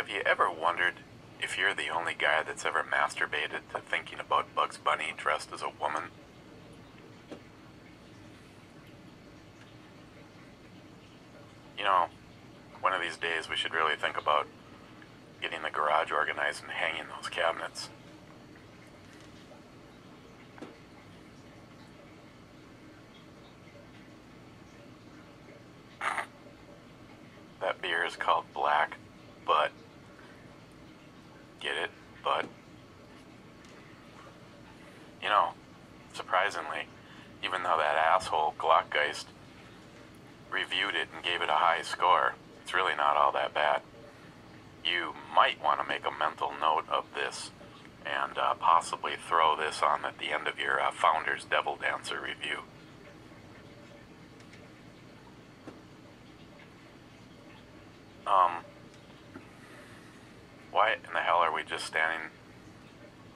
Have you ever wondered if you're the only guy that's ever masturbated to thinking about Bugs Bunny dressed as a woman? You know, one of these days we should really think about getting the garage organized and hanging those cabinets. That beer is called Black Butt. Get it? Butt. You know, surprisingly, even though that asshole Glockgeist reviewed it and gave it a high score, it's really not all that bad. You might want to make a mental note of this and possibly throw this on at the end of your Founder's Devil Dancer review. Why in the hell are we just standing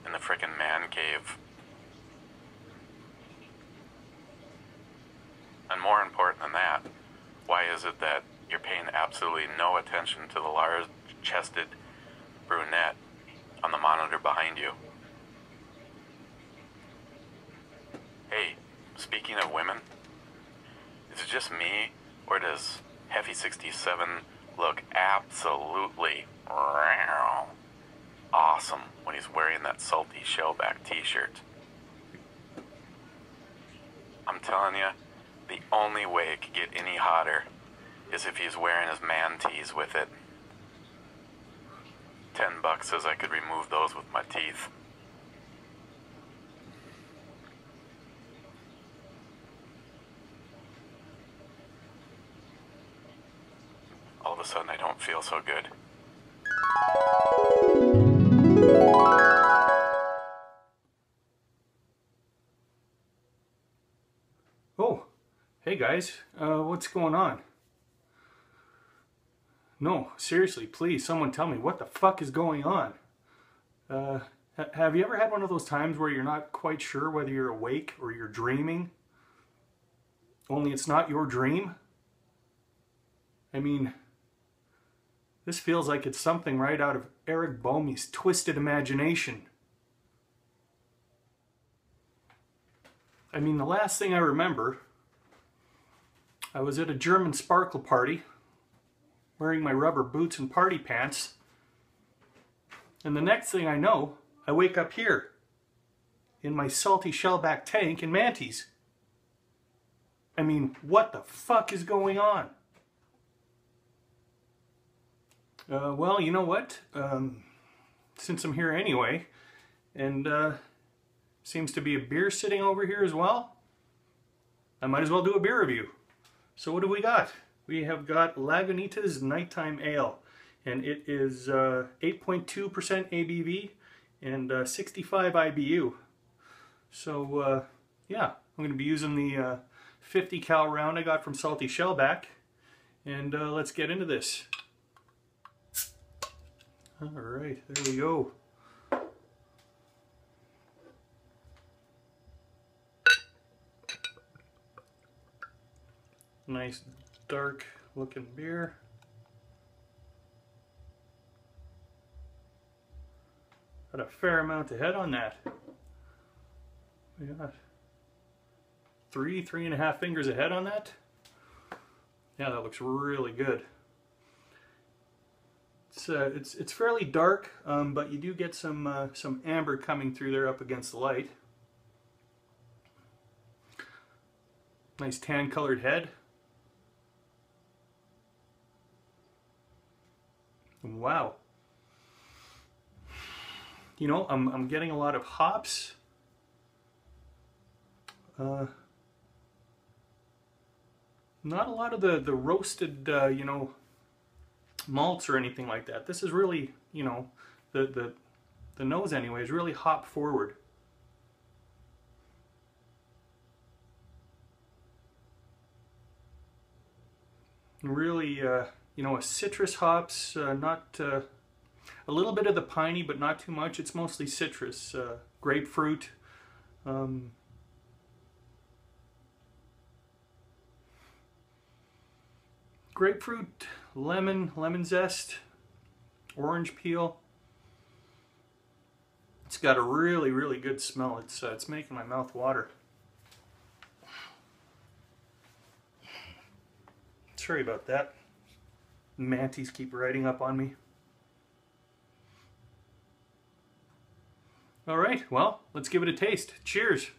in the frickin' man cave? And more important than that, why is it that you're paying absolutely no attention to the large-chested brunette on the monitor behind you? Hey, speaking of women, is it just me, or does Heavy 67 look absolutely awesome when he's wearing that salty shellback t-shirt? I'm telling you, the only way it could get any hotter is if he's wearing his man tees with it. $10 says I could remove those with my teeth. All of a sudden I don't feel so good. Oh, hey guys, what's going on? No, seriously, please, someone tell me what the fuck is going on. Have you ever had one of those times where you're not quite sure whether you're awake or you're dreaming? Only it's not your dream? I mean, this feels like it's something right out of Eric Bomey's Twisted Imagination. I mean, the last thing I remember, I was at a German sparkle party, wearing my rubber boots and party pants, and the next thing I know, I wake up here, in my salty shellback tank and manties. I mean, what the fuck is going on? Well, you know what? Since I'm here anyway, and seems to be a beer sitting over here as well, I might as well do a beer review. So what do we got? We have got Lagunitas Nighttime Ale, and it is 8.2% ABV and 65 IBU. So yeah, I'm going to be using the 50 cal round I got from Salty Shellback, and let's get into this. Alright, there we go. Nice dark looking beer. Got a fair amount of head on that. We got 3.5 fingers of head on that. Yeah, that looks really good. It's fairly dark, but you do get some amber coming through there up against the light. Nice tan colored head. Wow. You know, I'm getting a lot of hops. Not a lot of the roasted, you know, malts or anything like that. This is really, you know, the nose anyway is really hop forward. Really, you know, a citrus hops, not a little bit of the piney, but not too much. It's mostly citrus, grapefruit. Grapefruit, lemon zest, orange peel. It's got a really, really good smell. It's making my mouth water. Sorry about that. Manties keep riding up on me. All right, well, let's give it a taste. Cheers.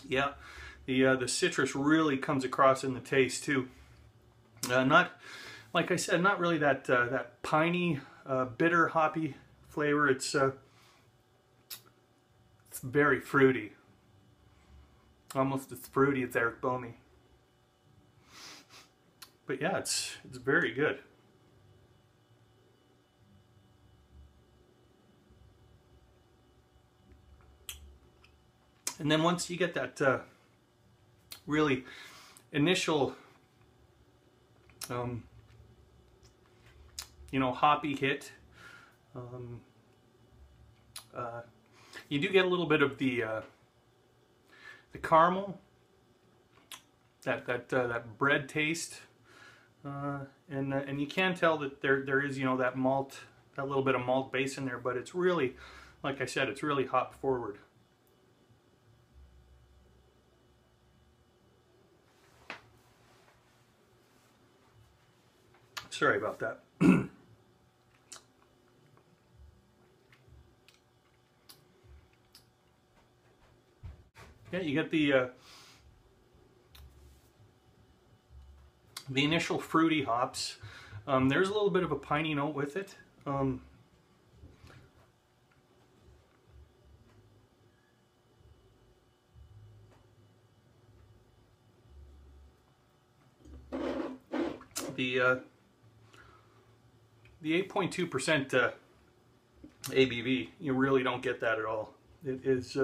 Yeah, the citrus really comes across in the taste too. Not, like I said, not really that that piney, bitter, hoppy flavor. It's very fruity. Almost as fruity as Eric Bomey. But yeah, it's very good. And then once you get that really initial, you know, hoppy hit, you do get a little bit of the caramel, that bread taste, and you can tell that there is, you know, that malt, that little bit of malt base in there, but it's really, like I said, it's really hop forward. Sorry about that. Yeah, you get the initial fruity hops. There's a little bit of a piney note with it. The 8.2% ABV, you really don't get that at all. It is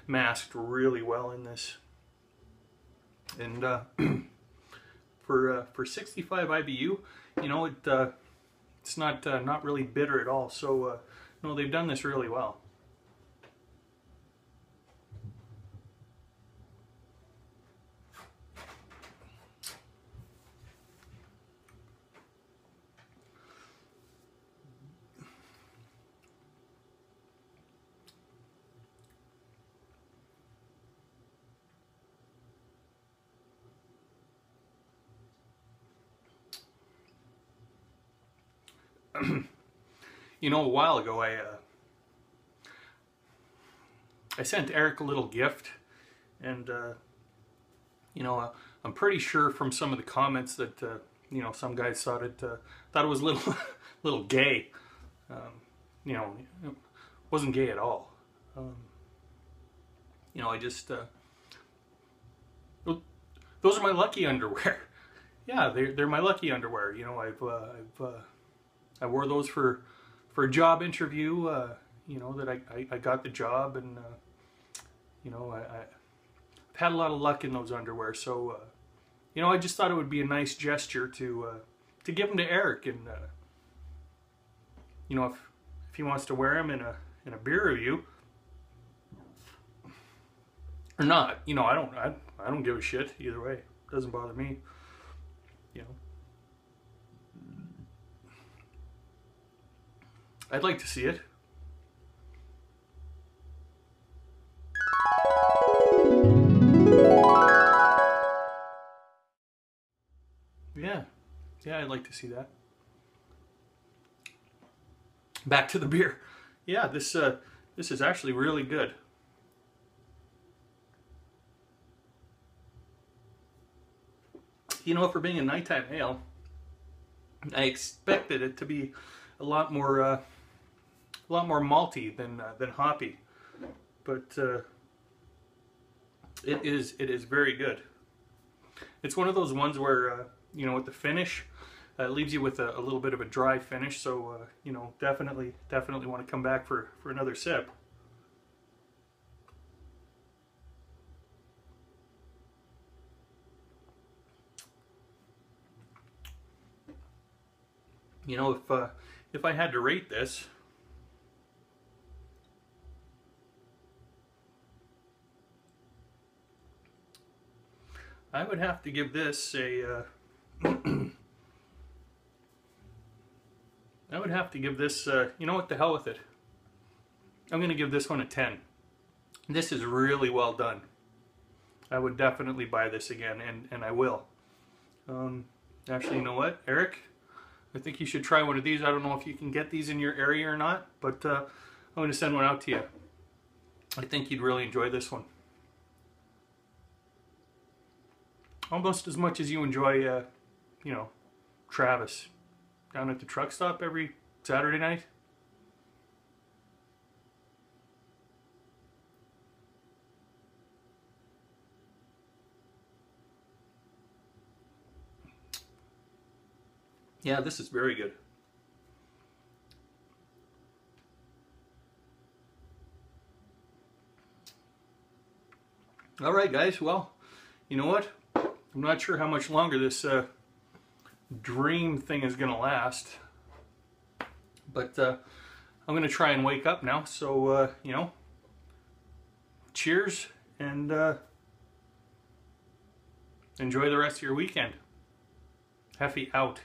masked really well in this, and for 65 IBU, you know, it's not really bitter at all. So no, they've done this really well. You know, a while ago I sent Eric a little gift, and you know, I'm pretty sure from some of the comments that you know, some guys thought it was a little little gay. You know, it wasn't gay at all. You know, I just those are my lucky underwear. Yeah, they're my lucky underwear. You know, I wore those for a job interview. You know, that I got the job, and you know, I've had a lot of luck in those underwear. So you know, I just thought it would be a nice gesture to give them to Eric, and you know, if he wants to wear them in a beer review or not, you know, I don't give a shit either way. It doesn't bother me. You know, I'd like to see it. Yeah, I'd like to see that. Back to the beer. Yeah, this is actually really good. You know, for being a nighttime ale, I expected it to be a lot more malty than hoppy, but it is very good. It's one of those ones where you know, with the finish, it leaves you with a little bit of a dry finish. So you know, definitely want to come back for another sip. You know, if I had to rate this, I would have to give this a I would have to give this, you know what, the hell with it. I'm going to give this one a 10. This is really well done. I would definitely buy this again, and I will. Actually, you know what, Eric? I think you should try one of these. I don't know if you can get these in your area or not, but I'm going to send one out to you. I think you'd really enjoy this one. Almost as much as you enjoy, you know, Travis down at the truck stop every Saturday night. Yeah, this is very good. All right, guys. Well, you know what? I'm not sure how much longer this dream thing is going to last. But I'm going to try and wake up now. So, you know, cheers and enjoy the rest of your weekend. Heffy out.